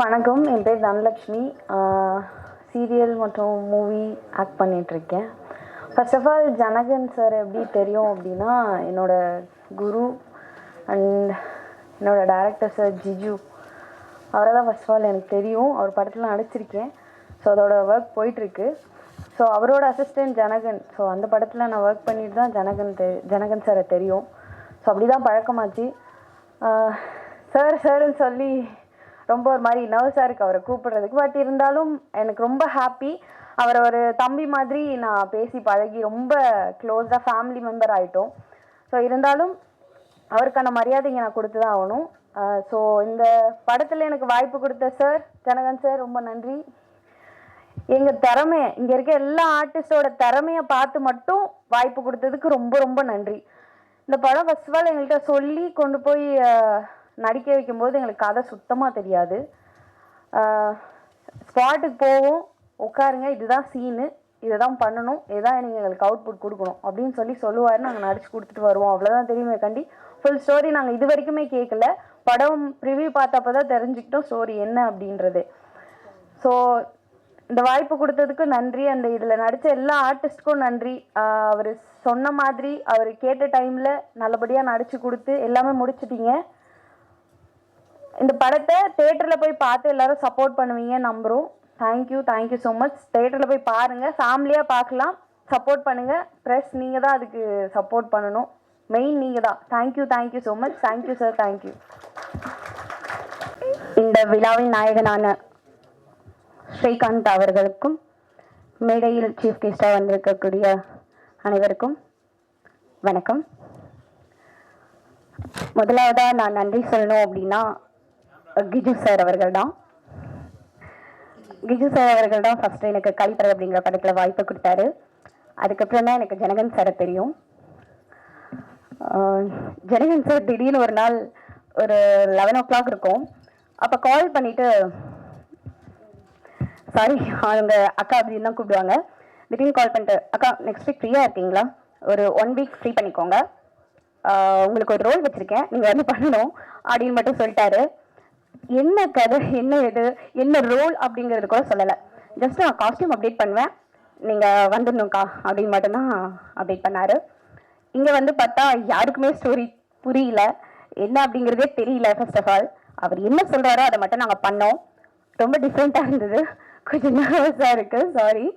வணக்கம். என் பேர் தனலக்ஷ்மி. சீரியல் மற்றும் மூவி ஆக்ட் பண்ணிகிட்ருக்கேன். First of all Janakan sir எப்படி தெரியும் அப்படின்னா, என்னோடய குரு அண்ட் என்னோடய டைரக்டர் சார் ஜிஜு, அவரை தான் ஃபர்ஸ்ட் ஆஃப் ஆல் எனக்கு தெரியும். அவர் படத்தில் நடிச்சிருக்கேன். ஸோ அதோட ஒர்க் போயிட்டுருக்கு. ஸோ அவரோட அசிஸ்டன்ட் ஜனகன். ஸோ அந்த படத்தில் நான் ஒர்க் பண்ணிட்டு தான் ஜனகன் சாரை தெரியும். ஸோ அப்படி தான் பழக்கமாச்சு. சார்ன்னு சொல்லி ரொம்ப ஒரு மாதிரி நர்வஸாக இருக்குது அவரை கூப்பிடுறதுக்கு. பட் இருந்தாலும் எனக்கு ரொம்ப ஹாப்பி. அவரை ஒரு தம்பி மாதிரி நான் பேசி பழகி ரொம்ப க்ளோஸாக ஃபேமிலி மெம்பர் ஆகிட்டோம். ஸோ இருந்தாலும் அவருக்கான மரியாதை இங்கே நான் கொடுத்து தான் ஆகணும். ஸோ இந்த படத்தில் எனக்கு வாய்ப்பு கொடுத்த சார் ஜனகன் சார் ரொம்ப நன்றி. எங்கள் திறமையை, இங்கே இருக்க எல்லா ஆர்டிஸ்டோட திறமையை பார்த்து மட்டும் வாய்ப்பு கொடுத்ததுக்கு ரொம்ப ரொம்ப நன்றி. இந்த படம் ஃபர்ஸ்ட் ஆஃப் ஆல் எங்கள்கிட்ட சொல்லி கொண்டு போய் நடிக்க வைக்கும்போது எங்களுக்கு கதை சுத்தமாக தெரியாது. ஸ்பாட்டுக்கு போவோம், உட்காருங்க, இதுதான் சீனு, இதை தான் பண்ணணும், இதுதான் நீங்கள் எங்களுக்கு அவுட்புட் கொடுக்கணும் அப்படின்னு சொல்லுவார். நாங்கள் நடிச்சு கொடுத்துட்டு வருவோம், அவ்வளோதான் தெரியுமே கண்டி. ஃபுல் ஸ்டோரி நாங்கள் இது வரைக்குமே கேட்கல. படம் ரிவ்யூ பார்த்தப்போ தான் தெரிஞ்சுக்கிட்டோம் ஸ்டோரி என்ன அப்படின்றது. ஸோ இந்த வாய்ப்பு கொடுத்ததுக்கு நன்றி. அந்த இதில் நடித்த எல்லா ஆர்டிஸ்ட்டுக்கும் நன்றி. அவர் சொன்ன மாதிரி அவர் கேட்ட டைமில் நல்லபடியாக நடித்து கொடுத்து எல்லாமே முடிச்சிட்டிங்க. இந்த படத்தை தேட்டரில் போய் பார்த்து எல்லோரும் சப்போர்ட் பண்ணுவீங்க நம்புகிறோம். Thank you so much. தேட்டரில் போய் பாருங்கள், ஃபேமிலியாக பார்க்கலாம், சப்போர்ட் பண்ணுங்கள். ப்ரெஸ் நீங்கள் தான் அதுக்கு சப்போர்ட் பண்ணணும், மெயின் நீங்கள் தான். Thank you so much. Thank you sir, thank you. இந்த விழாவின் நாயகனான ஸ்ரீகாந்த் அவர்களுக்கும் மேடையில் சீஃப் கெஸ்டாக வந்திருக்கக்கூடிய அனைவருக்கும் வணக்கம். முதலாவதாக நான் நன்றி சொல்லணும் அப்படின்னா கிஜு சார் அவர்கள் தான். ஃபஸ்ட்டு எனக்கு கலிப்பறை அப்படிங்கிற படத்தில் வாய்ப்பு கொடுத்தாரு. அதுக்கப்புறம் தான் எனக்கு ஜனகன் சாரை தெரியும். ஜனகன் சார் திடீர்னு ஒரு நாள் ஒரு 11 o'clock இருக்கும். அப்போ கால் பண்ணிவிட்டு, சாரி அவங்க அக்கா அப்படின்னு தான் கூப்பிடுவாங்க. திடீர்னு கால் பண்ணிட்டு, அக்கா நெக்ஸ்ட் வீக் ஃப்ரீயாக இருக்கீங்களா, ஒரு 1 week ஃப்ரீ பண்ணிக்கோங்க, உங்களுக்கு ஒரு ரோல் வச்சுருக்கேன், நீங்கள் வந்து பண்ணணும் அப்படின்னு மட்டும் சொல்லிட்டாரு. என்ன கதை, என்ன இது, என்ன ரோல் அப்படிங்கிறது கூட சொல்லலை. ஜஸ்ட் நான் காஸ்டியூம் அப்டேட் பண்ணுவேன், நீங்கள் வந்துடணும்க்கா அப்படின்னு மட்டும்தான் அப்டேட் பண்ணார். இங்கே வந்து பார்த்தா யாருக்குமே ஸ்டோரி புரியல, என்ன அப்படிங்கிறதே தெரியல. ஃபர்ஸ்ட் ஆஃப் ஆல் அவர் என்ன சொல்கிறாரோ அதை மட்டும் நாங்கள் பண்ணோம். ரொம்ப டிஃப்ரெண்ட்டாக இருந்தது, கொஞ்சம் நர்வஸாக இருக்குது, சாரி.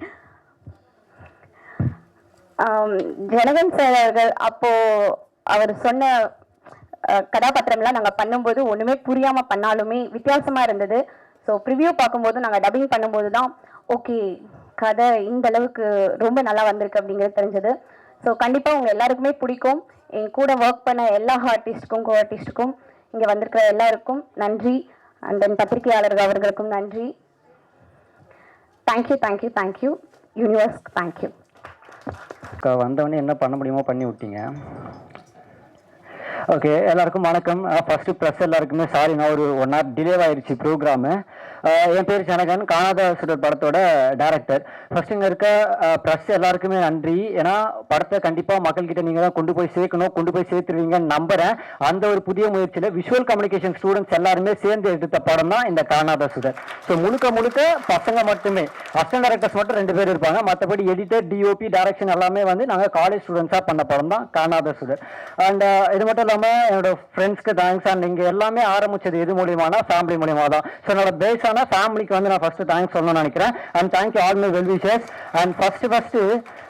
ஜனகன் சார் அவர்கள் அப்போது அவர் சொன்ன கதாபாத்திரம்லாம் நாங்கள் பண்ணும்போது ஒன்றுமே புரியாமல் பண்ணாலுமே வித்தியாசமாக இருந்தது. ஸோ ப்ரிவியூ பார்க்கும்போது நாங்கள் டப்பிங் பண்ணும்போது தான் ஓகே கதை இந்த அளவுக்கு ரொம்ப நல்லா வந்திருக்கு அப்படிங்கிறது தெரிஞ்சது. ஸோ கண்டிப்பாக உங்கள் எல்லாருக்குமே பிடிக்கும். என் கூட ஒர்க் பண்ண எல்லா ஆர்டிஸ்ட்டுக்கும், கோ ஆர்டிஸ்ட்டுக்கும், இங்கே வந்திருக்கிற எல்லாருக்கும் நன்றி. அண்ட் தென் பத்திரிகையாளர்கள் அவர்களுக்கும் நன்றி. Thank you universe, thank you. வந்தவொடனே என்ன பண்ண முடியுமோ பண்ணி விட்டீங்க. ஓகே, எல்லாருக்கும் வணக்கம். ஃபஸ்ட்டு ப்ரெஸ் எல்லாருக்குமே சாரி, நான் ஒரு 1 hour டிலே ஆயிடுச்சு ப்ரோக்ராமு. என் பேர் ஜனகன், காணாத சுடர் படத்தோட டைரக்டர். ஃபர்ஸ்ட் இங்கே இருக்க ப்ரெஸ் எல்லாருக்குமே நன்றி. ஏன்னா படத்தை கண்டிப்பாக மக்கள்கிட்ட நீங்கள் தான் கொண்டு போய் சேர்த்துருவீங்கன்னு நம்புகிறேன். அந்த ஒரு புதிய முயற்சியில் விஷுவல் கம்யூனிகேஷன் ஸ்டூடெண்ட்ஸ் எல்லாருமே சேர்ந்து எடுத்த படம் தான் இந்த காணாத சுடர். ஸோ முழுக்க பசங்க மட்டுமே, அசிஸ்டன்ட் டைரக்டர்ஸ் மட்டும் 2 பேர் இருப்பாங்க. மற்றபடி எடிட்டர், டிஓபி, டைரக்ஷன் எல்லாமே வந்து நாங்கள் காலேஜ் ஸ்டூடெண்ட்ஸாக பண்ண படம் தான் காணாத சுடர். அண்ட் இது மட்டும் இல்லாமல் என்னோட ஃப்ரெண்ட்ஸ்க்கு தேங்க்ஸ். அண்ட் இங்கே எல்லாமே ஆரம்பிச்சது எது மூலியமானா ஃபேமிலி மூலியமாக தான். ஸோ என்னோட பேஸான ஃபேமிலிக்கு வந்து நான் ஃபர்ஸ்ட் தேங்க்ஸ் சொல்லணும்னு நினைக்கிறேன். And thank you all my well wishers. And first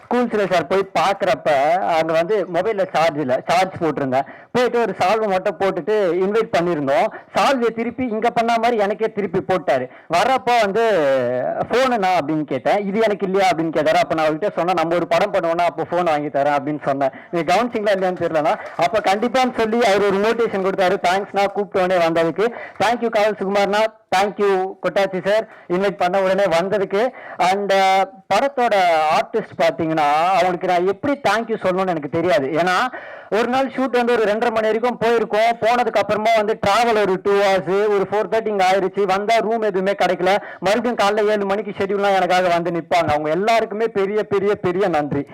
ஸ்கூல்ஸில் சார் போய் பார்க்குறப்ப அங்கே வந்து மொபைலில் சார்ஜ் போட்டிருந்தேன். போயிட்டு ஒரு சால்வை மட்டும் போட்டுட்டு இன்வைட் பண்ணியிருந்தோம். சால்வை திருப்பி இங்கே பண்ண மாதிரி எனக்கே திருப்பி போட்டார். வர்றப்போ வந்து ஃபோனுண்ணா அப்படின்னு கேட்டேன். இது எனக்கு இல்லையா அப்படின்னு கேட்டார். அப்போ நான் அவர்கிட்ட சொன்னேன், நம்ம ஒரு படம் பண்ணுவோன்னா அப்போ ஃபோன் வாங்கி தரேன் அப்படின்னு சொன்னேன். நீங்கள் கவனிச்சிங்களா இல்லையான்னு தெரியலண்ணா. அப்போ கண்டிப்பான்னு சொல்லி அவர் ஒரு மோட்டிவேஷன் கொடுத்தாரு. தேங்க்ஸ்ண்ணா, கூப்பிட்டு உடனே வந்ததுக்கு. தேங்க்யூ காவல் சுகுமார்ண்ணா, தேங்க்யூ கொட்டாச்சி சார், இன்வைட் பண்ண உடனே வந்ததுக்கு. அண்ட் படத்தோட ஆர்டிஸ்ட் பார்த்தீங்கன்னா அவங்களுக்கு நான் எப்படி தேங்க்யூ சொல்லணும்னு எனக்கு தெரியாது. ஏன்னா ஒரு நாள் ஷூட் வந்து ஒரு 2:30 மணி வரைக்கும் போயிருக்கோம். போனதுக்கு அப்புறமா வந்து டிராவல் ஒரு 2 hours, ஒரு 4:30 இங்கே ஆயிடுச்சு. வந்தா ரூம் எதுவுமே கிடைக்கல. மறுபடியும் காலைல 7 மணிக்கு ஷெட்யூல்லாம் எனக்காக வந்து நிற்பாங்க. அவங்க எல்லாருக்குமே பெரிய பெரிய பெரிய நன்றி.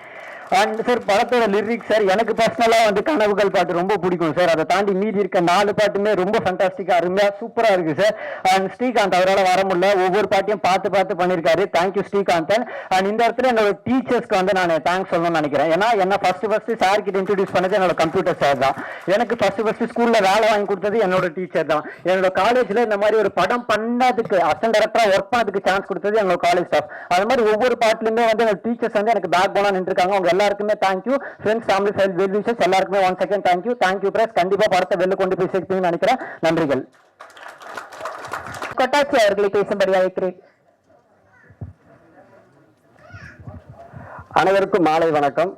அண்ட் சார் படத்தோட லிரிக்ஸ் சார் எனக்கு பர்சனலாக வந்து கனவுகள் பாட்டு ரொம்ப பிடிக்கும் சார். அதை தாண்டி மீதி இருக்க 4 பாட்டுமே ரொம்ப ஃபண்டாஸ்டிக்காக அருமையாக சூப்பராக இருக்குது சார். அண்ட் ஸ்ரீகாந்த் அவரால் வர முடியல, ஒவ்வொரு பாட்டையும் பார்த்து பண்ணியிருக்காரு. தேங்க்யூ ஸ்ரீகாந்தன். அண்ட் இந்த இடத்துல என்னோட டீச்சர்ஸ்க்கு வந்து நான் தேங்க்ஸ் சொல்லணும்னு நினைக்கிறேன். ஏன்னா என்ன ஃபர்ஸ்ட் சார் கிட்ட இன்ட்ரடியூஸ் பண்ணது என்னோட கம்ப்யூட்டர் சார் தான். எனக்கு ஃபர்ஸ்ட் ஸ்கூலில் வேலை வாங்கி கொடுத்தது என்னோட டீச்சர் தான். என்னோட காலேஜில் இந்த மாதிரி ஒரு படம் பண்ணதுக்கு அசிஸ்டன்ட் டைரக்டராக ஒர்க் பண்ணதுக்கு சான்ஸ் கொடுத்தது என்னோட காலேஜ் ஸ்டாஃப். அது மாதிரி ஒவ்வொரு பாட்டிலுமே வந்து என்னோட டீச்சர்ஸ் வந்து எனக்கு பேக் போனா நின்றுருக்காங்க. அவங்க எல்லாருக்குமே thank you. Friends, family, well wishes எல்லாருக்குமே ஒன் செகண்ட் தேங்க்யூ பிரஸ். கண்டிப்பா படத்தை வெளில கொண்டு போய் சேர்ப்பீங்கன்னு நினைக்கிறேன். நன்றிகள். கொட்டாச்சி அவர்களை பேசும்படி அழைக்கிறேன். அனைவருக்கும் மாலை வணக்கம்.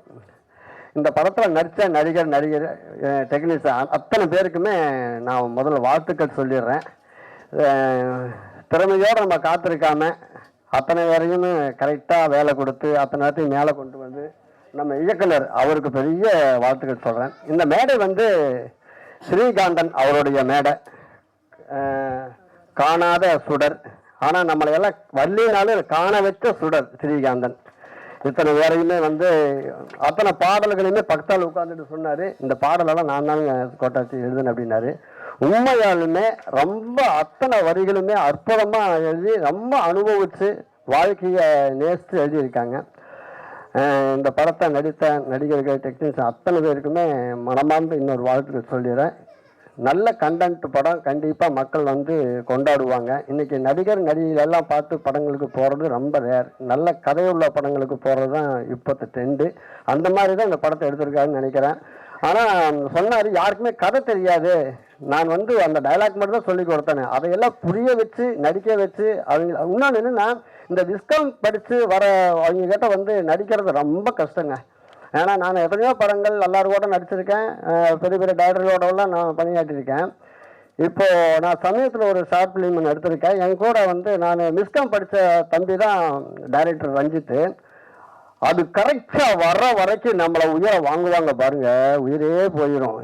இந்த படத்தில் நடித்த நடிகர் டெக்னீஷியன் அத்தனை பேருக்குமே நான் முதல்ல வாழ்த்துக்கள் சொல்லிடுறேன். திறமையோடு நம்ம காத்திருக்காம அத்தனை பேரையும் கரெக்டாக வேலை கொடுத்து அத்தனை நேரத்தையும் மேலே கொண்டு வந்து நம்ம இயக்குனர் அவருக்கு பெரிய வாழ்த்துக்கள் சொல்கிறேன். இந்த மேடை வந்து ஸ்ரீகாந்தன் அவருடைய மேடை. காணாத சுடர், ஆனால் நம்மளையெல்லாம் வள்ளினாலும் காண வச்ச சுடர் ஸ்ரீகாந்தன். இத்தனை பேரையுமே வந்து அத்தனை பாடல்களையுமே பக்கத்தால் உட்காந்துட்டு சொன்னார், இந்த பாடலெல்லாம் நான் தாங்க கொட்டாச்சி எழுதுனேன் அப்படின்னாரு. உண்மையாலுமே ரொம்ப அத்தனை வரிகளுமே அற்புதமாக எழுதி ரொம்ப அனுபவித்து வாழ்க்கையை நேசித்து எழுதியிருக்காங்க. இந்த படத்தை நடித்த நடிகர்கள் டெக்னீஷியன் அத்தனை பேருக்குமே மனமார்ந்து இன்னொரு வாழ்த்துக்கள் சொல்லிடுறேன். நல்ல கண்டென்ட் படம் கண்டிப்பாக மக்கள் வந்து கொண்டாடுவாங்க. இன்றைக்கி நடிகைகளெல்லாம் பார்த்து படங்களுக்கு போகிறது ரொம்ப ரேர். நல்ல கதையுள்ள படங்களுக்கு போகிறது தான் இப்போத்த ட்ரெண்டு. அந்த மாதிரி தான் இந்த படத்தை எடுத்திருக்காருன்னு நினைக்கிறேன். ஆனால் சொன்னார், யாருக்குமே கதை தெரியாது, நான் வந்து அந்த டைலாக் மட்டும் தான் சொல்லி கொடுத்தேன், அதையெல்லாம் புரிய வச்சு நடிக்க வச்சு அவங்க. இன்னொன்று என்னென்னா, இந்த விஸ்காம் படித்து வர அவங்க கிட்ட வந்து நடிக்கிறது ரொம்ப கஷ்டங்க. ஏன்னா நான் எத்தனையோ படங்கள் எல்லாரும் கூட நடிச்சிருக்கேன், பெரிய பெரிய டைரக்டரோடலாம் நான் பணியாற்றிருக்கேன். இப்போது நான் சமயத்தில் ஒரு ஷார்ட் ஃபிலிம் எடுத்திருக்கேன். என் கூட வந்து நான் விஸ்காம் படித்த தம்பி தான் டைரக்டர் ரஞ்சித்து. அது கரெக்டாக வர்ற வரைக்கும் நம்மளை உயிரை வாங்குவாங்க பாருங்க, உயிரே போயிடும்.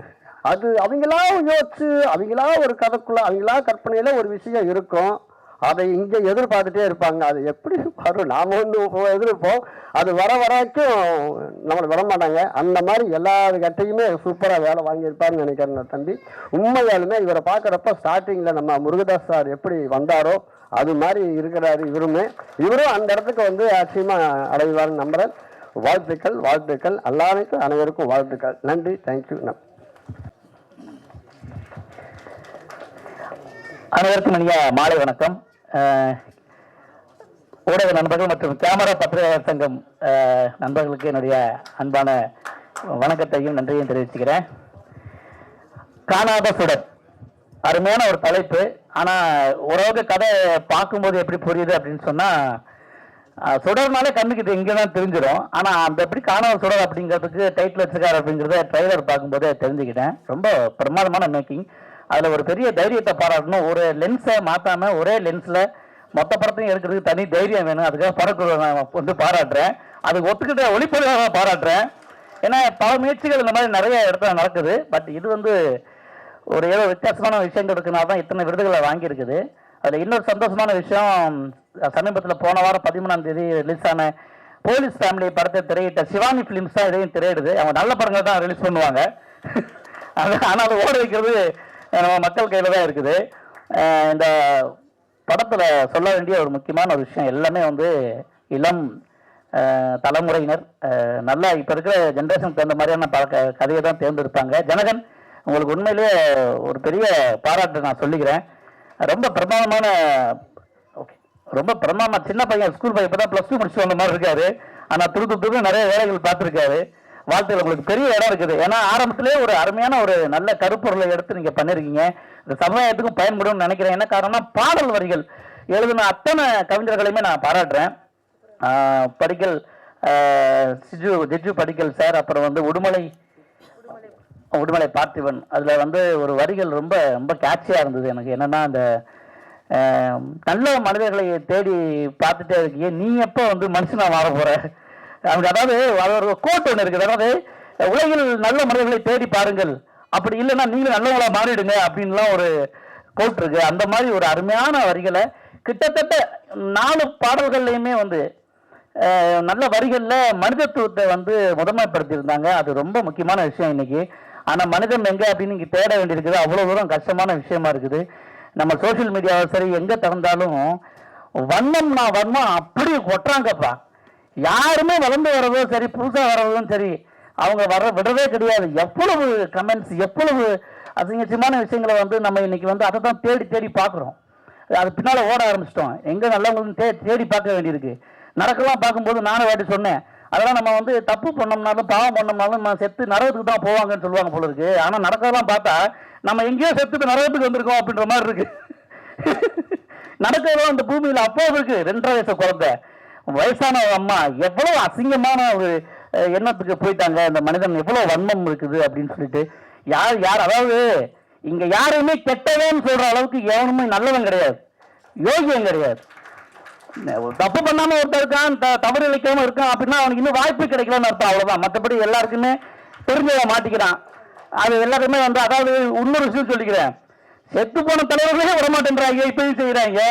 அது அவங்களா யோசிச்சு அவங்களா ஒரு கதைக்குள்ள அவங்களா கற்பனையில் ஒரு விஷயம் இருக்கும், அதை இங்கே எதிர்பார்த்துட்டே இருப்பாங்க. அது எப்படி வரும், நாம் வந்து எதிர்ப்போம், அது வர வரைக்கும் நம்மளை விட மாட்டாங்க. அந்த மாதிரி எல்லாருக்கிட்டையுமே சூப்பராக வேலை வாங்கியிருப்பாருன்னு நினைக்கிறேன் தம்பி. உண்மையாலுமே இவரை பார்க்குறப்ப ஸ்டார்டிங்கில் நம்ம முருகதாஸ் சார் எப்படி வந்தாரோ அது மாதிரி இருக்கிறாரு இவரும் அந்த இடத்துக்கு வந்து ஆச்சரியமாக அடைவார்னு நம்புகிறேன். வாழ்த்துக்கள் எல்லாருக்கும் அனைவருக்கும் வாழ்த்துக்கள். நன்றி, தேங்க்யூ. அனைவருக்கும் இனிய மாலை வணக்கம். ஊடக நண்பர்கள் மற்றும் கேமரா பத்திரிகையாளர் சங்கம் நண்பர்களுக்கு என்னுடைய அன்பான வணக்கத்தையும் நன்றியையும் தெரிவிச்சுக்கிறேன். காணாத சுடர் அருமையான ஒரு தலைப்பு. ஆனால் ஓரளவுக்கு கதை பார்க்கும்போது எப்படி புரியுது அப்படின்னு சொன்னால், சுடர்னாலே கண்ணுக்கு இங்கே தான் தெரிஞ்சிடும். ஆனால் அந்த எப்படி காணாத சுடர் அப்படிங்கிறதுக்கு டைட்டில் வச்சுருக்காரு அப்படிங்கிறத ட்ரைலர் பார்க்கும்போதே தெரிஞ்சுக்கிட்டேன். ரொம்ப பிரமாதமான மேக்கிங். அதில் ஒரு பெரிய தைரியத்தை பாராட்டணும். ஒரு லென்ஸை மாற்றாமல் ஒரே லென்ஸில் மொத்த படத்தையும் எடுக்கிறதுக்கு தனி தைரியம் வேணும். அதுக்காக படக்குழு நான் வந்து பாராட்டுறேன். அதுக்கு ஒத்துக்கிட்ட ஒளிப்பதிவாக பாராட்டுறேன். ஏன்னா பல முயற்சிகள் இந்த மாதிரி நிறைய இடத்துல நடக்குது. பட் இது வந்து ஒரு ஏதோ வித்தியாசமான விஷயங்கள் இருக்குன்னா தான் இத்தனை விருதுகளை வாங்கியிருக்குது. அதில் இன்னொரு சந்தோஷமான விஷயம், சமீபத்தில் போன வாரம் 13ஆம் தேதி ரிலீஸ் ஆன போலீஸ் ஃபேமிலி படத்தை திரையிட்ட சிவானி ஃபிலிம்ஸ் தான் இதையும் திரையிடுது. அவங்க நல்ல படங்கள் தான் ரிலீஸ் பண்ணுவாங்க. ஆனால் அதை ஓட வைக்கிறது நம்ம மக்கள் கையில் தான் இருக்குது. இந்த படத்தில் சொல்ல வேண்டிய ஒரு முக்கியமான ஒரு விஷயம், எல்லாமே வந்து இளம் தலைமுறையினர் நல்லா இப்போ இருக்கிற ஜென்ரேஷனுக்கு தகுந்த மாதிரியான கதையை தான் தேர்ந்தெடுப்பாங்க. ஜனகன், உங்களுக்கு உண்மையிலேயே ஒரு பெரிய பாராட்டு நான் சொல்லிக்கிறேன். ரொம்ப பிரமாதமான சின்ன பையன், ஸ்கூல் பையன், இப்போ தான் +2 முடிச்சு வந்த மாதிரி இருக்காரு. ஆனால் துரு நிறைய வேலைகள் பார்த்துருக்காரு. வாழ்த்துக்கள், உங்களுக்கு பெரிய இடம் இருக்குது. ஏன்னா ஆரம்பத்திலே ஒரு அருமையான ஒரு நல்ல கருப்பொருளை எடுத்து நீங்கள் பண்ணியிருக்கீங்க. இந்த சமுதாயத்துக்கும் பயன்படும் நினைக்கிறேன். என்ன காரணம்னா, பாடல் வரிகள் எழுதின அத்தனை கவிஞர்களையுமே நான் பாராட்டுறேன். படிக்கல் ஜிஜு படிக்கல் சார், அப்புறம் வந்து உடுமலை பார்த்திபன், அதில் வந்து ஒரு வரிகள் ரொம்ப ரொம்ப கேட்சியாக இருந்தது எனக்கு. என்னென்னா, அந்த நல்ல மனிதர்களை தேடி பார்த்துட்டே இருக்கீங்க, நீ எப்போ வந்து மனுஷனாக மாற போகிற அவங்க. அதாவது ஒரு கோட் ஒன்று இருக்குது, அதாவது உலகில் நல்ல மனிதர்களை தேடி பாருங்கள், அப்படி இல்லைன்னா நீங்களும் நல்லவங்களா மாறிடுங்க அப்படின்லாம் ஒரு கோட் இருக்கு. அந்த மாதிரி ஒரு அருமையான வரிகளை கிட்டத்தட்ட 4 பாடல்கள்லையுமே வந்து நல்ல வரிகளில் மனிதத்துவத்தை வந்து முதன்மைப்படுத்தியிருந்தாங்க. அது ரொம்ப முக்கியமான விஷயம் இன்னைக்கு. ஆனால் மனிதன் எங்கே அப்படின்னு இங்கே தேட வேண்டியிருக்குது. அவ்வளோ தூரம் கஷ்டமான விஷயமா இருக்குது. நம்ம சோஷியல் மீடியாவை சரி எங்கே திறந்தாலும் வன்மம்னா வன்மம் அப்படி கொட்டுறாங்கப்பா. யாருமே வளர்ந்து வர்றதும் சரி புதுசாக வர்றதும் சரி அவங்க விடுறதே கிடையாது. எவ்வளவு கமெண்ட்ஸ், எவ்வளவு அசிங்கமான விஷயங்களை வந்து நம்ம இன்னைக்கு வந்து அதை தான் தேடி தேடி பார்க்குறோம். அது பின்னால் ஓட ஆரம்பிச்சிட்டோம். எங்கே நல்லவங்களும் தேடி பார்க்க வேண்டியிருக்கு. நடக்கலாம் பார்க்கும்போது நானும் வாட்டி சொன்னேன், அதெல்லாம் நம்ம வந்து தப்பு பண்ணோம்னாலும் பாவம் பண்ணோம்னாலும் நம்ம செத்து நரகத்துக்கு தான் போவாங்கன்னு சொல்லுவாங்க போல இருக்கு. ஆனால் நடக்கிறதெல்லாம் பார்த்தா நம்ம எங்கேயோ செத்துட்டு நரகத்துக்கு வந்திருக்கோம் அப்படின்ற மாதிரி இருக்கு. நடக்கிறதெல்லாம் அந்த பூமியில் அப்போ இருக்கு. 2.5 வயசு குழந்தை, வயசான அம்மா எவ்வளவு அசிங்கமான ஒரு எண்ணத்துக்கு போயிட்டாங்க. இந்த மனிதன் எவ்வளவு வன்மம் இருக்குது அப்படின்னு சொல்லிட்டு யார் அதாவது இங்க யாருமே கெட்டவேன்னு சொல்ற அளவுக்கு எவனுமே நல்லவன் கிடையாது, யோகியம் கிடையாது. தப்பு பண்ணாம ஒருத்தர் இருக்கான், தவறு இழைக்காம இருக்கான் அப்படின்னா அவனுக்கு இன்னும் வாய்ப்பு கிடைக்கலன்னு அர்த்தம். அவ்வளவுதான். மற்றபடி எல்லாருக்குமே தெரிஞ்சவ மாட்டிக்கிறான். அது எல்லாருமே வந்து அதாவது இன்னொரு விஷயம் சொல்லிக்கிறேன், செத்து போன தலைவர்களே விட மாட்டேன்றாங்க, இப்பயும் செய்யறாங்க.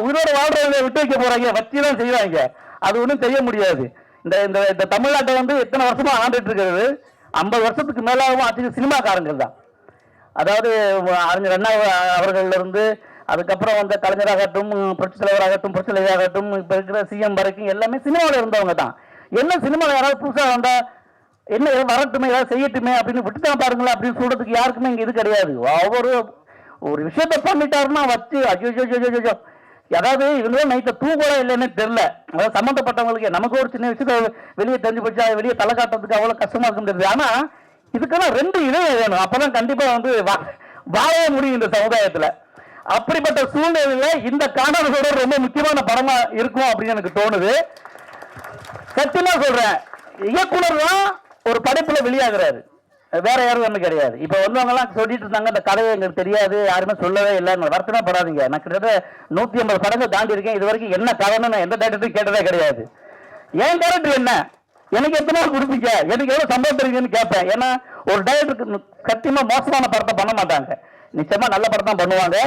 உயிரோட வாழ்றவங்க விட்டு வைக்க போறாங்க, வச்சுதான் செய்யறாங்க. அது ஒன்றும் செய்ய முடியாது. இந்த தமிழ்நாட்டை வந்து எத்தனை வருஷமா ஆண்டுட்டு இருக்கிறது, 50 வருஷத்துக்கு மேலாகவும் ஆட்சி சினிமாக்காரங்கள் தான். அதாவது அறிஞர் அண்ணா அவர்கள் இருந்து அதுக்கப்புறம் வந்த கலைஞராகட்டும், புரட்சி தலைவராகட்டும், புரட்சி தலைவராகட்டும், இப்போ இருக்கிற சிஎம் வரைக்கும் எல்லாமே சினிமாவில் இருந்தவங்க தான். என்ன சினிமாவில் யாராவது புதுசாக வந்தா என்ன வரட்டுமே ஏதாவது செய்யட்டுமே அப்படின்னு விட்டுதான் பாருங்களேன் அப்படின்னு சொல்றதுக்கு யாருக்குமே இங்கே இது கிடையாது. ஒரு விஷயத்த பண்ணிட்டாருன்னா வச்சு அஜோ அதாவது இவங்களும் நைட்ட தூங்கூட இல்லைன்னு தெரியல. அதாவது சம்மந்தப்பட்டவங்களுக்கு நமக்கு ஒரு சின்ன விஷயத்த வெளியே தெரிஞ்சு போச்சா வெளியே தலை காட்டுறதுக்கு அவ்வளோ கஷ்டமா இருக்க முடியாது. ஆனா இதுக்கெல்லாம் 2 இதயம் வேணும், அப்பதான் கண்டிப்பா வந்து வாழவே முடியும் இந்த சமுதாயத்துல. அப்படிப்பட்ட சூழ்நிலையில இந்த காணொலியோட ரொம்ப முக்கியமான படமா இருக்கும் அப்படின்னு எனக்கு தோணுது. சத்தியமா சொல்றேன், இயக்குனர் தான் ஒரு படைப்புல வெளியாகிறாரு, வேற யாரும் ஒண்ணு கிடையாது. இப்ப வந்தவங்க எல்லாம் சொல்லிட்டு இருந்தாங்க இந்த கதையை எங்களுக்கு தெரியாது, யாருமே சொல்லவே இல்லைன்னு. வருத்தமே படாதீங்க, நான் கிட்டத்தட்ட 150 படங்கள் தாண்டி இருக்கேன். இது வரைக்கும் என்ன கதைன்னு நான் எந்த டேரக்டரும் கேட்டதே கிடையாது. என் கேரக்டர் என்ன, எனக்கு எத்தனை நாள் கொடுப்பீங்க, எனக்கு எவ்வளவு சம்பளம் தருவீங்கன்னு கேட்பேன். ஏன்னா ஒரு டைரக்டருக்கு சத்தியமா மோசமான படத்தை பண்ண மாட்டாங்க, நிச்சயமா நல்ல படம் தான் பண்ணுவாங்க.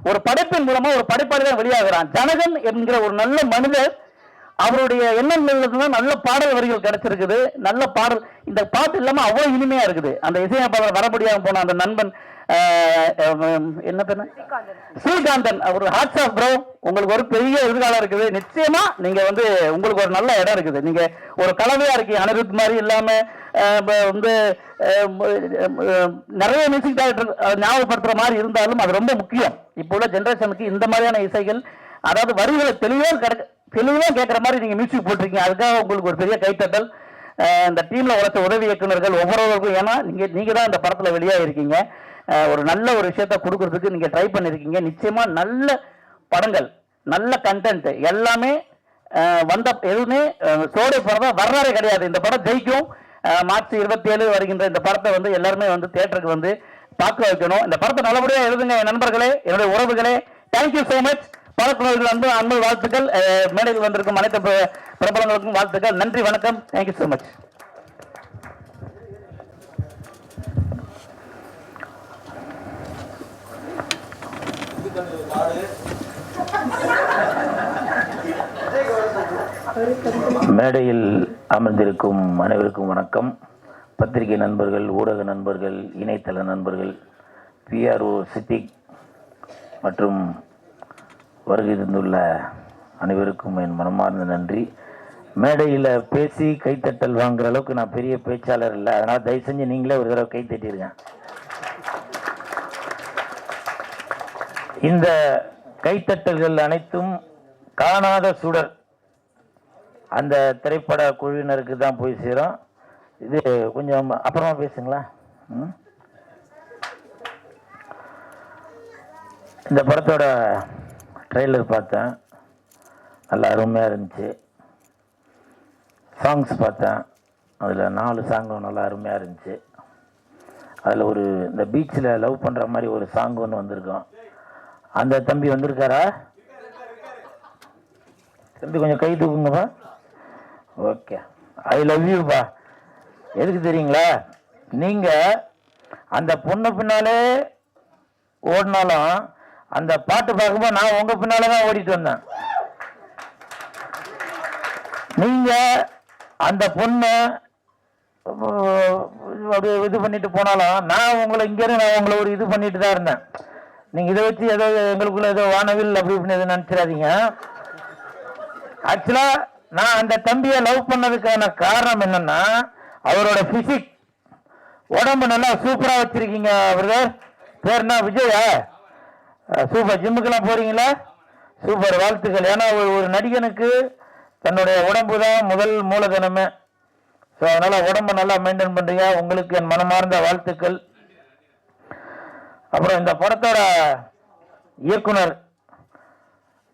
ஒரு படைப்பின் மூலமா ஒரு படைப்பாளி தான் வெளியாகிறான். ஜனகன் என்கிற ஒரு நல்ல மனிதர், அவருடைய எண்ணங்கள் நல்ல பாடல் வரிகள் கிடைச்சிருக்குது, நல்ல பாடல். இந்த பாட்டு இல்லாம அவ்வளவு இனிமையா இருக்குது. அந்த இசையமைப்பாளர் வர முடியாம போன அந்த நண்பன் என்ன பேரு, ஸ்ரீகாந்தன், அவர் ஹாட்ஸ் ஆஃப் ப்ரோ, உங்களுக்கு ஒரு பெரிய எதிர்காலம் இருக்குது. நிச்சயமா நீங்க வந்து உங்களுக்கு ஒரு நல்ல இடம் இருக்குது. நீங்க ஒரு கலவையா இருக்கீங்க, அனிருத் மாதிரி இல்லாம வந்து நிறைய மியூசிக் டைரக்டர் ஞாபகப்படுத்துற மாதிரி இருந்தாலும் அது ரொம்ப முக்கியம். இப்போ உள்ள ஜெனரேஷனுக்கு இந்த மாதிரியான இசைகள், அதாவது வரிகளை தெளிவா கேட்கிற மாதிரி நீங்க மியூசிக் போட்டிருக்கீங்க. அதுக்காக உங்களுக்கு ஒரு பெரிய கைத்தட்டல். இந்த டீம்ல உழைச்ச உதவி இயக்குநர்கள் ஒவ்வொருவருக்கும், ஏன்னா நீங்க தான் இந்த படத்துல வெளியாக இருக்கீங்க. ஒரு நல்ல ஒரு விஷயத்த கொடுக்கறதுக்கு நீங்க ட்ரை பண்ணிருக்கீங்க. நிச்சயமா நல்ல படங்கள், நல்ல கண்டென்ட் எல்லாமே வந்த எதுவுமே சோடை படம் வர்றாரே கிடையாது. இந்த படம் ஜெயிக்கும். மார்ச் 27 வருகின்ற இந்த படத்தை வந்து எல்லாருமே வந்து தியேட்டருக்கு வந்து பார்க்க வைக்கணும். இந்த படத்தை நல்லபடியாக எழுதுங்க என் நண்பர்களே, என்னுடைய உறவுகளே. Thank you so much. படக்குழுவிற்கு அன்பு வாழ்த்துக்கள். மேடையில் வந்திருக்கும் அனைத்து பிரபலங்களுக்கும் வாழ்த்துக்கள். நன்றி, வணக்கம். Thank you so much. மேடையில் அமர்ந்திருக்கும் அனைவருக்கும் வணக்கம். பத்திரிகை நண்பர்கள், ஊடக நண்பர்கள், இணையதள நண்பர்கள், PRO சித்திக் மற்றும் வருகை தந்துள்ள அனைவருக்கும் என் மனமார்ந்த நன்றி. மேடையில் பேசி கைத்தட்டல் வாங்குற அளவுக்கு நான் பெரிய பேச்சாளர் இல்லை, அதனால் தயவு செஞ்சு நீங்களே ஒரு தடவை கைத்தட்டிருங்க. இந்த கைத்தட்டல்கள் அனைத்தும் காணாத சுடர் அந்த திரைப்பட குழுவினருக்கு தான் போய் சேரும். இது கொஞ்சம் அப்புறமா பேசுங்களா. இந்த படத்தோட ட்ரெய்லர் பார்த்தேன், நல்லா அருமையாக இருந்துச்சு. சாங்ஸ் பார்த்தேன், அதில் 4 சாங்கும் நல்லா அருமையாக இருந்துச்சு. அதில் ஒரு இந்த பீச்சில் லவ் பண்ணுற மாதிரி ஒரு சாங் ஒன்று வந்திருக்கோம். அந்த தம்பி வந்திருக்காரா? தம்பி கொஞ்சம் கை தூக்குங்கப்பா. Okay, I love யூப்பா. எதுக்கு தெரியுங்களா, நீங்கள் அந்த பொண்ணு பின்னாலே ஓடினாலும் அந்த பாட்டு பார்க்கும்போது நான் உங்கள் பின்னால தான் ஓடிட்டு வந்தேன். நீங்க அந்த பொண்ணை அப்படியே இது பண்ணிட்டு போனாலும் நான் உங்களை இங்கேருந்து நான் உங்களை ஒரு இது பண்ணிட்டு தான் இருந்தேன். நீங்க இதை வச்சு ஏதோ எங்களுக்குள்ள ஏதோ வானவில் அப்படி இப்படின்னு எதுவும் நினைச்சிடாதீங்க. ஆக்சுவலா நான் அந்த தம்பியை லவ் பண்ணதுக்கான காரணம் என்னன்னா அவரோட பிசிக் உடம்பு நல்லா சூப்பரா வச்சிருக்கீங்க. பிரதர் பேர்னா விஜயா? சூப்பர். ஜிம்முக்கெல்லாம் போறீங்களா? சூப்பர், வாழ்த்துக்கள். ஏன்னா ஒரு நடிகனுக்கு தன்னுடைய உடம்பு தான் முதல் மூலதனமே. ஸோ அதனால உடம்பை நல்லா மெயின்டைன் பண்றீங்க, உங்களுக்கு என் மனமார்ந்த வாழ்த்துக்கள். அப்புறம் இந்த படத்தோட இயக்குனர்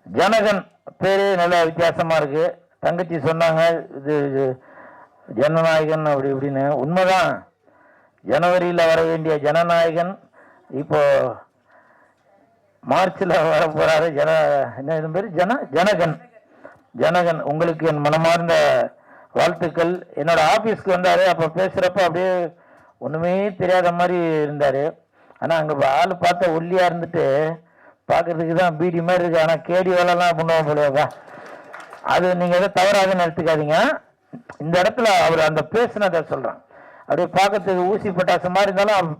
ஜனகன் பேரு நல்ல வித்தியாசமா இருக்கு. தங்கச்சி சொன்னாங்க இது ஜனநாயகன் அப்படி இப்படின்னு. உண்மைதான், ஜனவரியில் வர வேண்டிய ஜனநாயகன் இப்போ மார்ச்ல வர போறாரு. என்ன இது பேரு? ஜனகன். ஜனகன், உங்களுக்கு என் மனமார்ந்த வாழ்த்துக்கள். என்னோட ஆபீஸ்க்கு வந்தாரு. அப்ப பேசுறப்ப அப்படியே ஒண்ணுமே தெரியாத மாதிரி இருந்தாரு. ஆனா அங்க ஆள் பார்த்த ஒல்லியா இருந்துட்டு பாக்குறதுக்கு தான் பீடி மாதிரி இருக்கு. ஆனா கேடி வேலைலாம் பண்ணுவோம் போலவா. அது நீங்க எதை தவறாக எடுத்துக்காதீங்க. இந்த இடத்துல அவர் அந்த பேசுனதை சொல்றான். அப்படியே பார்க்கறதுக்கு ஊசி பட்டாசு மாதிரி இருந்தாலும்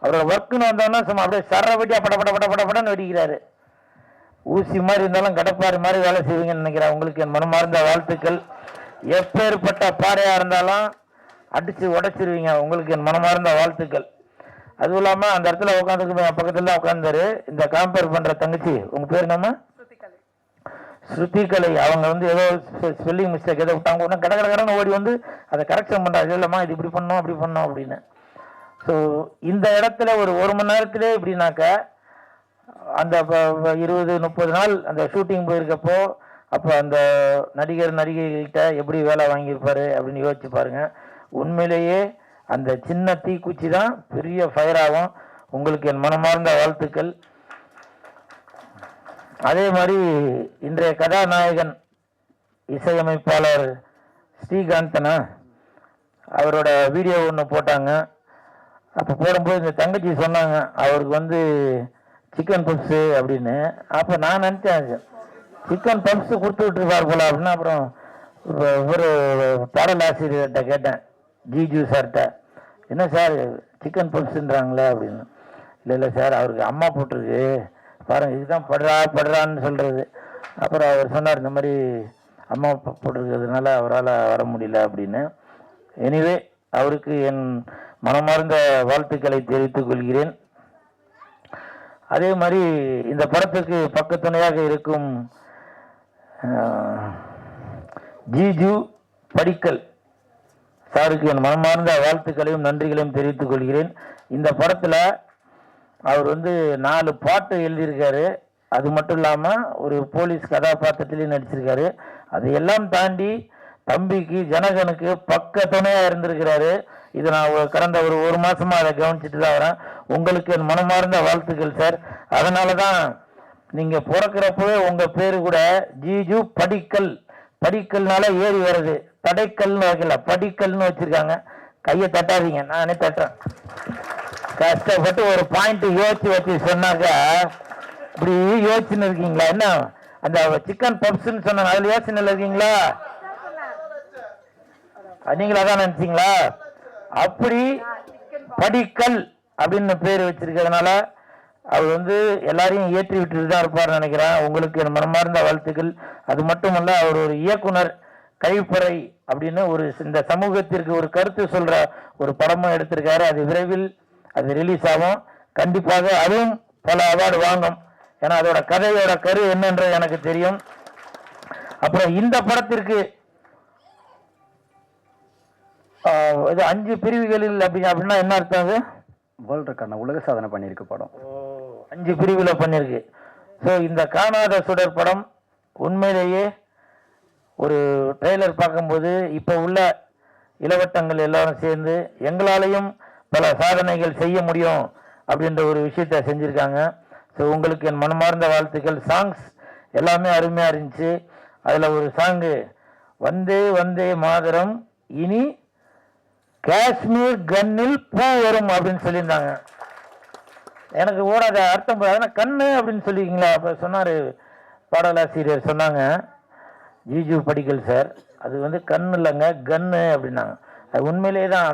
அவரோட ஒர்க்குன்னு வந்தோம்னா சும்மா அப்படியே சரவட்டியா பட பட பட பட படன்னு வெடிக்கிறாரு. ஊசி மாதிரி இருந்தாலும் கடப்பாரு மாதிரி வேலை செய்வீங்கன்னு நினைக்கிறேன். உங்களுக்கு என் மனமார்ந்த வாழ்த்துக்கள். எப்பேற்பட்ட பாறையா இருந்தாலும் அடிச்சு உடைச்சிருவீங்க. உங்களுக்கு என் மனமார்ந்த வாழ்த்துக்கள். அதுவும் இல்லாம அந்த இடத்துல உட்காந்துக்கு பக்கத்துல தான் உட்காந்தாரு இந்த கம்பேர் பண்ற தங்கச்சி. உங்க பேர் என்னம்மா? ஸ்ருதிகலை. அவங்க வந்து ஏதோ ஸ்பெல்லிங் மிஸ்டேக் ஏதோ விட்டாங்க. உடனே கட கடன்னு ஓடி வந்து அதை கரெக்ஷன் பண்றாங்க. இல்லைம்மா இது இப்படி பண்ணோம் அப்படி பண்ணோம் அப்படின்னு. ஸோ இந்த இடத்துல ஒரு மணி நேரத்திலே இப்படின்னாக்க அந்த 20-30 நாள் அந்த ஷூட்டிங் போயிருக்கப்போ அப்போ அந்த நடிகைகிட்ட எப்படி வேலை வாங்கியிருப்பாரு அப்படின்னு யோசிச்சு பாருங்க. உண்மையிலேயே அந்த சின்ன தீக்குச்சி தான் பெரிய ஃபயர் ஆகும். உங்களுக்கு என் மனமார்ந்த வாழ்த்துக்கள். அதே மாதிரி இன்றைய கதாநாயகன் இசையமைப்பாளர் ஸ்ரீகாந்தனா அவரோட வீடியோ ஒன்று போட்டாங்க. அப்போ போடும்போது இந்த தங்கச்சி சொன்னாங்க அவருக்கு வந்து சிக்கன் பப்ஸு அப்படின்னு. அப்போ நான் நினச்சேன் சிக்கன் பப்ஸு கொடுத்து விட்டுருப்பார் போல அப்படின்னு. அப்புறம் ஒரு பாடல் ஆசிரியர்கிட்ட கேட்டேன், ஜிஜு சார்கிட்ட, என்ன சார் சிக்கன் பப்ஸுன்றாங்களே அப்படின்னு. இல்லை சார் அவருக்கு அம்மா போட்டிருக்கு பாருங்க, இதுதான் படுறான்னு சொல்றது. அப்புறம் அவர் சொன்னார் இந்த மாதிரி அம்மா போட்டிருக்கிறதுனால அவரால் வர முடியல அப்படின்னு. எனிவே அவருக்கு என் மனமார்ந்த வாழ்த்துக்களை தெரிவித்துக் கொள்கிறேன். அதே மாதிரி இந்த படத்துக்கு பக்கத்துணையாக இருக்கும் ஜிஜு படிக்கல் சாருக்கு என் மனமார்ந்த வாழ்த்துக்களையும் நன்றிகளையும் தெரிவித்துக் கொள்கிறேன். இந்த படத்தில் அவர் வந்து 4 பாட்டு எழுதியிருக்காரு. அது மட்டும் இல்லாமல் ஒரு போலீஸ் கதாபாத்திரத்திலையும் நடிச்சிருக்காரு. அதையெல்லாம் தாண்டி தம்பிக்கு ஜனகனுக்கு பக்க துணையாக இருந்திருக்கிறாரு. இது நான் கடந்த ஒரு மாசமா அதை கவனிச்சுட்டு தான் வரேன். உங்களுக்கு என் மனமார்ந்த வாழ்த்துக்கள் சார். அதனால தான் நீங்க பிறக்கிறப்பவே உங்க பேரு கூட ஜிஜு படிக்கல். படிக்கல்னால ஏறி வருது, தடைக்கல்னு வைக்கல, படிக்கல்னு வச்சிருக்காங்க. கையை தட்டாதீங்க, நானே தட்டுறேன். கஷ்டப்பட்டு ஒரு பாயிண்ட் யோசிச்சு வச்சு சொன்னாக்க இப்படி யோசிச்சுன்னு இருக்கீங்களா? என்ன அந்த சிக்கன் பப்ஸ்ன்னு சொன்னாங்க, அதுல யோசனை இருக்கீங்களா? நீங்களா தான் நினைச்சீங்களா? அப்படி படிக்கல் அப்படின்னு பேர் வச்சிருக்கிறதுனால அவர் வந்து எல்லாரையும் ஏற்றி விட்டுட்டு தான் இருப்பார் நினைக்கிறேன். உங்களுக்கு என் மனமார்ந்த வாழ்த்துக்கள். அது மட்டுமல்ல, அவர் ஒரு இயக்குனர், கழிப்பறை அப்படின்னு இந்த சமூகத்திற்கு ஒரு கருத்து சொல்ற ஒரு படமும் எடுத்திருக்காரு. அது விரைவில் அது ரிலீஸ் ஆகும். கண்டிப்பாக அதுவும் பல அவார்டு வாங்கும். ஏன்னா அதோட கதையோட கரு என்னன்றது எனக்கு தெரியும். அப்புறம் இந்த படத்திற்கு இது 5 பிரிவுகளில் அப்படின்னா என்ன அர்த்தம்? அது வேர்ல்டு ரெக்கார்ட், உலக சாதனை பண்ணியிருக்கு படம். 5 பிரிவில் பண்ணியிருக்கு. ஸோ இந்த காணாத சுடர் படம் உண்மையிலேயே ஒரு ட்ரெய்லர் பார்க்கும்போது இப்போ உள்ள இளவட்டங்கள் எல்லாரும் சேர்ந்து எங்களாலையும் பல சாதனைகள் செய்ய முடியும் அப்படின்ற ஒரு விஷயத்த செஞ்சுருக்காங்க. ஸோ உங்களுக்கு என் மனமார்ந்த வாழ்த்துக்கள். சாங்ஸ் எல்லாமே அருமையாக இருந்துச்சு. அதில் ஒரு சாங்கு வந்தே வந்தே மாதரம் இனி காஷ்மீர் கன்னில் பூ வரும் அப்படின்னு சொல்லியிருந்தாங்க. எனக்கு ஓடாத அர்த்தம் அதனால் கண்ணு அப்படின்னு சொல்லியிருக்கீங்களா? அப்போ சொன்னார் பாடலாசிரியர், சொன்னாங்க ஜிஜு படிக்கல் சார், அது வந்து கண்ணு இல்லைங்க, கன்னு அப்படின்னாங்க. அது உண்மையிலேயே தான்.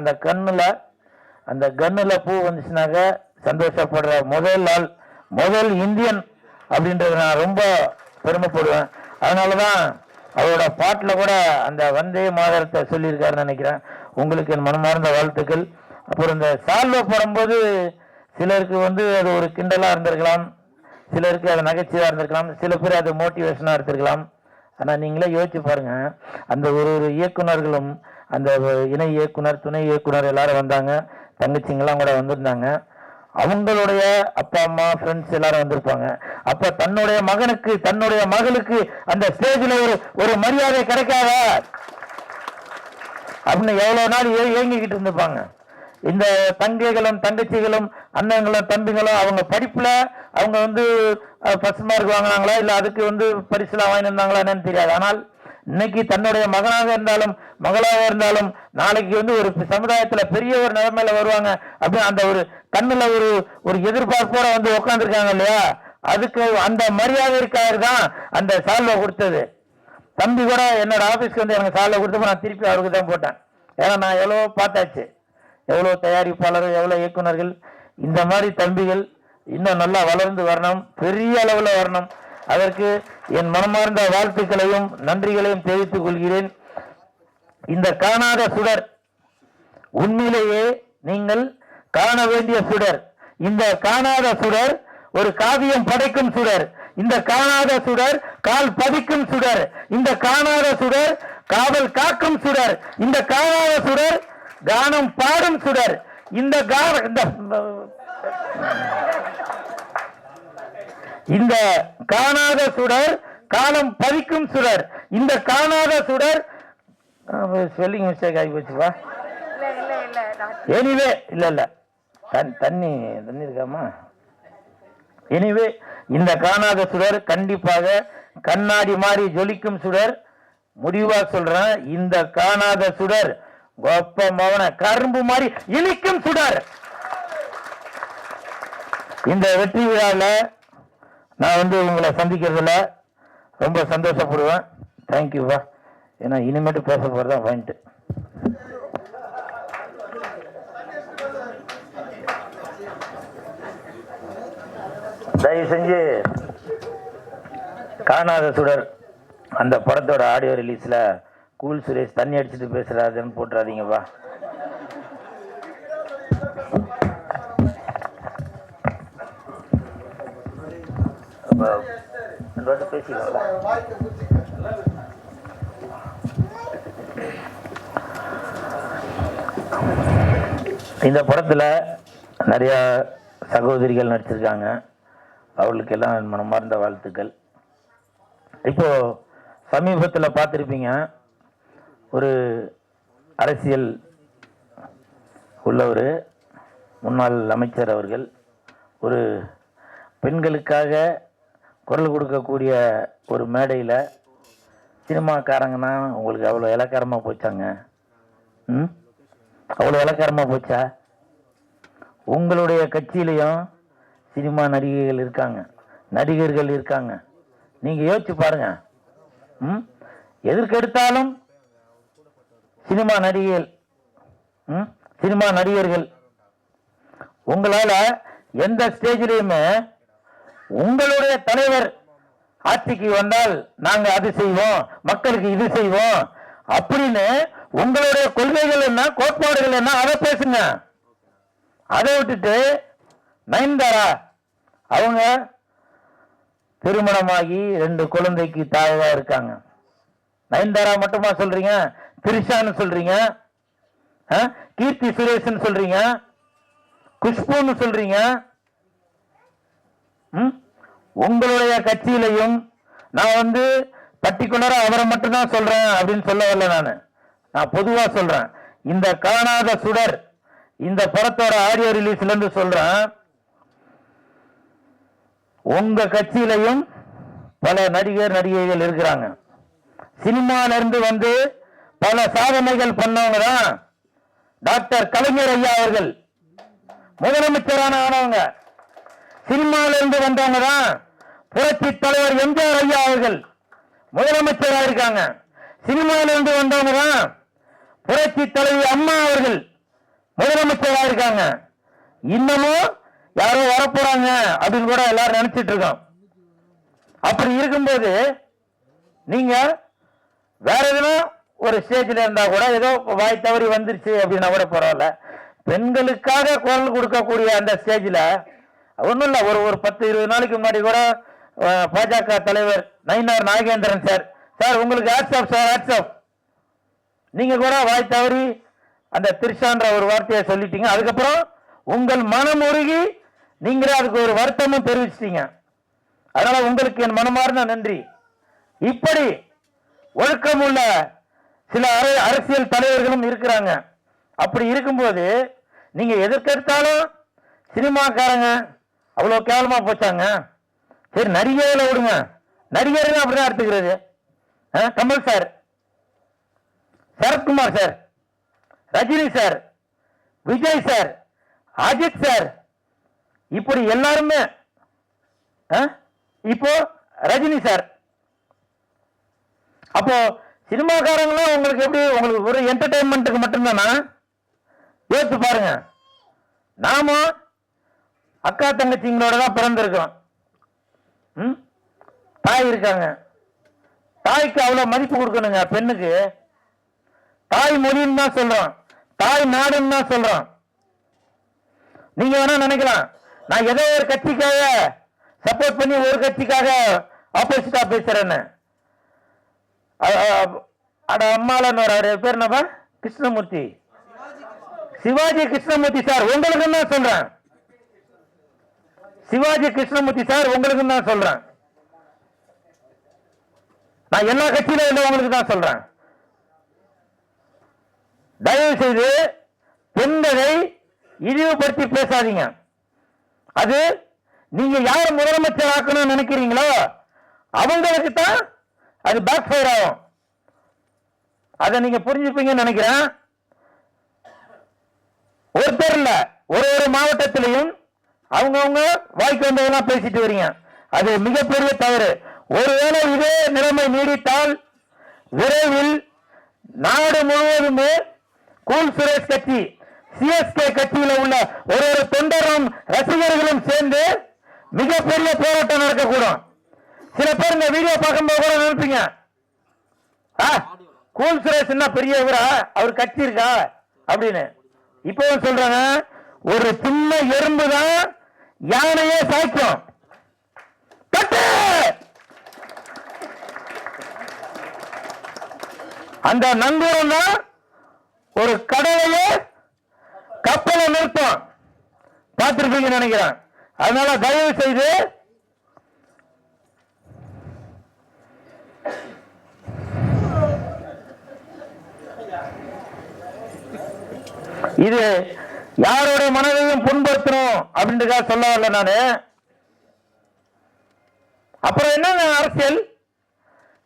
அந்த கன்னுல பூ வந்துச்சுனாக்க சந்தோஷப்படுற முதல் ஆள், முதல் இந்தியன் அப்படின்றது நான் ரொம்ப பெருமைப்படுவேன். அதனால தான் அவரோட பாட்டில் கூட அந்த வந்தே மாதரத்தை சொல்லியிருக்காருன்னு நினைக்கிறேன். உங்களுக்கு என் மனமார்ந்த வாழ்த்துக்கள். அப்புறம் இந்த சால்வை போடும்போது சிலருக்கு வந்து அது ஒரு கிண்டலாக இருந்திருக்கலாம், சிலருக்கு அது நகைச்சுவையாக இருந்திருக்கலாம், சில பேர் அது மோட்டிவேஷனாக எடுத்திருக்கலாம். ஆனால் நீங்களே யோசிச்சு பாருங்க, அந்த ஒரு இயக்குனர்களும் அந்த இணை இயக்குனர், துணை இயக்குனர் எல்லாரும் வந்தாங்க, தங்கச்சிங்கெல்லாம் கூட வந்திருந்தாங்க. அவங்களுடைய அப்பா அம்மா ஃப்ரெண்ட்ஸ் எல்லாரும் வந்திருப்பாங்க. அப்ப தன்னுடைய மகனுக்கு, தன்னுடைய மகளுக்கு அந்த ஸ்டேஜில் ஒரு மரியாதை கிடைக்காதா அப்படின்னு எவ்வளவு நாள் ஏங்கிக்கிட்டு இருந்திருப்பாங்க. இந்த தங்கைகளும் தங்கச்சிகளும் அண்ணங்களும் தம்பிகளும் அவங்க படிப்புல அவங்க வந்து ஃபர்ஸ்ட் மார்க் வாங்கினாங்களா, இல்லை அதுக்கு வந்து பரிசுலாம் வாங்கியிருந்தாங்களா என்னன்னு தெரியாது. ஆனால் இன்னைக்கு தன்னுடைய மகனாக இருந்தாலும் மகளாக இருந்தாலும் நாளைக்கு வந்து ஒரு சமுதாயத்துல பெரிய ஒரு நிலைமையில வருவாங்க அப்படின்னு அந்த ஒரு கண்ணுல ஒரு எதிர்பார்ப்போட வந்து உட்காந்துருக்காங்க இல்லையா, அதுக்கு அந்த மரியாதைக்காக தான் அந்த சால்வை கொடுத்தது. தம்பி கூட என்னோட ஆபீஸ்க்கு வந்து எனக்கு சால்வை கொடுத்தப்போ நான் திருப்பி அவருக்கு தான் போட்டேன். ஏன்னா நான் எவ்வளோ பார்த்தாச்சு, எவ்வளோ தயாரிப்பாளர்கள், எவ்வளோ இயக்குனர்கள். இந்த மாதிரி தம்பிகள் இன்னும் நல்லா வளர்ந்து வரணும், பெரிய அளவில் வரணும். அதற்கு என் மனமார்ந்த வாழ்த்துக்களையும் நன்றிகளையும் தெரிவித்துக் கொள்கிறேன். இந்த காணாத சுடர் உண்மையிலேயே நீங்கள் காண வேண்டிய சுடர். இந்த காணாத சுடர் ஒரு காவியம் படைக்கும் சுடர். இந்த காணாத சுடர் கால் பதிக்கும் சுடர். இந்த காணாத சுடர் காவல் காக்கும் சுடர். இந்த காணாத சுடர் கானம் பாடும் சுடர். இந்த இந்த காணாத சுடர் காலம் பதிக்கும் சுடர். இந்த காணாத சுடர் ஸ்பெல்லிங் மிஸ்டேக் ஆகி போச்சுப்பா. எனிவே இல்ல தண்ணி இருக்காமா. எனிவே இந்த காணாத சுடர் கண்டிப்பாக கண்ணாடி மாதிரி ஜொலிக்கும் சுடர். முடிவா சொல்றேன், இந்த காணாத சுடர் கோப்ப மவன கரும்பு மாதிரி இனிக்கும் சுடர். இந்த வெற்றி விழாவில் நான் வந்து உங்களை சந்திக்கிறதுல ரொம்ப சந்தோஷப்படுவேன். தேங்க்யூவா. ஏன்னா இனிமேட்டு பேச போறதான் பாயிண்ட். தயவு செஞ்சு காணாத சுடர் அந்த படத்தோட ஆடியோ ரிலீஸ்ல கூல் சுரேஷ் தண்ணி அடிச்சுட்டு பேசுறாருன்னு போட்டுறாதீங்கப்பா. இந்த படத்துல நிறைய சகோதரிகள் நடிச்சிருக்காங்க. அவர்களுக்கு எல்லாம் மனமார்ந்த வாழ்த்துக்கள். இப்போ சமீபத்தில் பார்த்துருப்பீங்க, ஒரு அரசியல் உள்ள ஒரு முன்னாள் அமைச்சர் அவர்கள் ஒரு பெண்களுக்காக குரல் கொடுக்கக்கூடிய ஒரு மேடையில் சினிமாக்காரங்கன்னா உங்களுக்கு அவ்வளோ இலக்காரமாக போச்சாங்க. அவ்வளோ இலக்காரமாக போச்சா? உங்களுடைய கட்சியிலையும் சினிமா நடிகைகள் இருக்காங்க, நடிகர்கள் இருக்காங்க. நீங்கள் யோசிச்சு பாருங்க. எதற்கெடுத்தாலும் சினிமா நடிகைகள், சினிமா நடிகர்கள். உங்களால் எந்த ஸ்டேஜிலையுமே உங்களுடைய தலைவர் ஆட்சிக்கு வந்தால் நாங்க அது செய்வோம், மக்களுக்கு இது செய்வோம் அப்படின்னு உங்களுடைய கொள்கைகள் என்ன, கோட்பாடுகள் என்ன, அதை பேசுங்க. அதை விட்டுட்டு நயன்தாரா அவங்க திருமணமாகி 2 குழந்தைக்கு தாயா இருக்காங்க. நயன்தாரா மட்டுமா சொல்றீங்க? திரிஷான்னு சொல்றீங்க, கீர்த்தி சுரேஷன் சொல்றீங்க, குஷ்புன்னு சொல்றீங்க. உங்களுடைய கட்சியிலையும் நான் வந்து பர்டிகுலரா அவரை மட்டும்தான் சொல்றேன் அப்படின்னு சொல்ல வரல. நான் பொதுவா சொல்றேன். இந்த காணாத சுடர் இந்த படத்தோட ஆடியோ ரிலீஸ்ல இருந்து சொல்றேன். உங்க கட்சியிலையும் பல நடிகர் நடிகைகள் இருக்கிறாங்க. சினிமால இருந்து வந்து பல சாதனைகள் பண்ணவங்க தான் டாக்டர் கலைஞர் ஐயா அவர்கள். முதலமைச்சரான ஆனவங்க சினிமால இருந்து வந்தவங்க தான் புரட்சி தலைவர் எம்ஜிஆர் ஐயா அவர்கள் முதலமைச்சராக இருக்காங்க. சினிமாவிலிருந்து வந்தவங்க தான் புரட்சி தலைவி அம்மா அவர்கள் முதலமைச்சராக இருக்காங்க. இன்னமும் யாரோ வரப்போறாங்க அப்படின்னு கூட எல்லாரும் நினைச்சிட்டு இருக்கோம். அப்படி இருக்கும்போது நீங்க வேற எதுனா ஒரு ஸ்டேஜ்ல இருந்தா கூட ஏதோ வாய் தவறி வந்துருச்சு அப்படின்னா கூட பரவாயில்ல. பெண்களுக்காக குரல் கொடுக்கக்கூடிய அந்த ஸ்டேஜ்ல ஒன்றும் இல்லை, ஒரு 10-20 நாளைக்கு முன்னாடி கூட பாஜக தலைவர் நயினார் நாகேந்திரன் சார் உங்களுக்கு வாட்ஸ்அப் நீங்க கூட வாய் தவறி அந்த திரிஷான்ற ஒரு வார்த்தையை சொல்லிட்டீங்க. அதுக்கப்புறம் உங்கள் மனம் உருகி நீங்களே அதுக்கு ஒரு வருத்தமும் தெரிவிச்சிட்டீங்க. அதனால உங்களுக்கு என் மனமார்ந்த நன்றி. இப்படி ஒழுக்கம் உள்ள சில அரசியல் தலைவர்களும் இருக்கிறாங்க. அப்படி இருக்கும்போது நீங்க எதற்கெடுத்தாலும் சினிமாக்காரங்க அவ்வளவு கேவலமா போச்சாங்க. சரி, நடிகர்களை விடுங்க, நடிகர்கள் அப்படிதான் எடுத்துக்கிறது. Kamal sir, Sarathkumar sir, Rajini sir, Vijay sir, Ajith sir, இப்படி எல்லாருமே இப்போ ரஜினி சார். அப்போ சினிமாக்காரங்களும் உங்களுக்கு எப்படி, உங்களுக்கு ஒரு என்டர்டைன்மெண்ட்டுக்கு மட்டும்தானா? யோசிச்சு பாருங்க. நாம அக்கா தங்கச்சிங்களோட தான் பிறந்திருக்கோம். தாய் இருக்காங்க, தாய்க்கு அவ்வளவு மதிப்பு கொடுக்கணுங்க. பெண்ணுக்கு தாய் மொழின்னு தான் சொல்றோம், தாய் நாடுன்னு தான் சொல்றோம். நீங்க வேணா நினைக்கலாம் நான் ஏதோ ஒரு கட்சிக்காக சப்போர்ட் பண்ணி ஒரு கட்சிக்காக ஆப்போசிட்டா பேசுறேன்னு. அம்மாலன்னு பேர் என்னப்பா? கிருஷ்ணமூர்த்தி, சிவாஜி கிருஷ்ணமூர்த்தி சார், உங்களுக்கு தான் சொல்றேன். சிவாஜி கிருஷ்ணமூர்த்தி சார், உங்களுக்கு தான் சொல்றேன். நான் எல்லா கட்சியிலும் உள்ளவங்களுக்கு தான் சொல்றேன். தயவு செய்து பெண்களை இழிவுபடுத்தி பேசாதீங்க. அது நீங்க யார் முதலமைச்சர் ஆக்கணும்னு நினைக்கிறீங்களோ அவங்களுக்கு தான் அது பேக் ஃபயர் ஆகும். அதை நீங்க புரிஞ்சுப்பீங்கன்னு நினைக்கிறேன். ஒருத்தர் இல்ல, ஒரு மாவட்டத்திலையும் அவங்கவுங்க வாய்க்கு வந்ததெல்லாம் பேசிட்டு வரீங்க. அது மிகப்பெரிய தவறு. ஒருவேளை இதே நிலைமை நீடித்தால் விரைவில் நாடு முழுவதுமே கூல் சுரேஷ் கட்சி, சிஎஸ்கே கட்சியில் உள்ள ஒரு தொண்டரும் ரசிகர்களும் சேர்ந்து மிகப்பெரிய போராட்டம் நடக்கக்கூடும். சில பேர் இந்த வீடியோ பார்க்கும்போது கூட நினைப்பீங்க, கூல் சுரேஷ் என்ன பெரிய இவரா, அவர் கட்சி இருக்கா அப்படின்னு. இப்போ சொல்றாங்க, ஒரு சின்ன எறும்பு தான் யானையே சாய்க்கும். அந்த நங்கூரம் தான் ஒரு கடலையே கப்பலை நிறுத்தும். பார்த்திருப்பீங்கன்னு நினைக்கிறேன். அதனால தயவு செய்து இது யாரோட மனதையும் புண்படுத்தணும் அப்படின்றதுக்காக சொல்ல வரல நானு. அப்புறம் என்ன அரசியல்,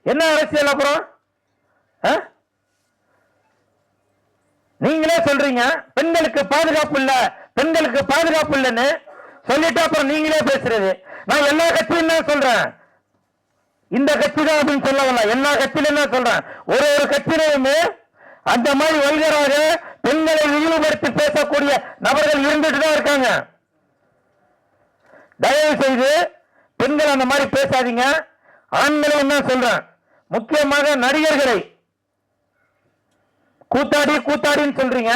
என்ன அரசியல்? அப்புறம் நீங்களே சொல்றீங்க பெண்களுக்கு பாதுகாப்பு இல்ல, பெண்களுக்கு பாதுகாப்பு இல்லைன்னு சொல்லிட்டு அப்புறம் நீங்களே பேசுறது. நான் எல்லா கட்சியும் தான் சொல்றேன், இந்த கட்சி தான் அப்படின்னு சொல்ல வரல, எல்லா கட்சியிலும் தான் சொல்றேன். ஒரு கட்சியிலுமே அந்த மாதிரி வல்கராக பெண்களை இழிவுபடுத்தி பேசக்கூடிய நபர்கள் இருந்துட்டு தான் இருக்காங்க. தயவு செய்து பெண்கள் அந்த மாதிரி பேசாதீங்க. ஆண்களையும் தான் சொல்றேன், முக்கியமாக நடிகர்களை கூத்தாடின்னு சொல்றீங்க.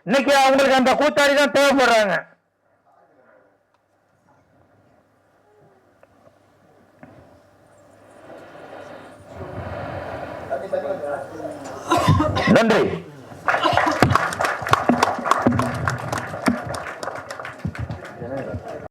இன்னைக்கு அவங்களுக்கு அந்த கூத்தாடி தான் தேவைப்படுறாங்க. நன்றி.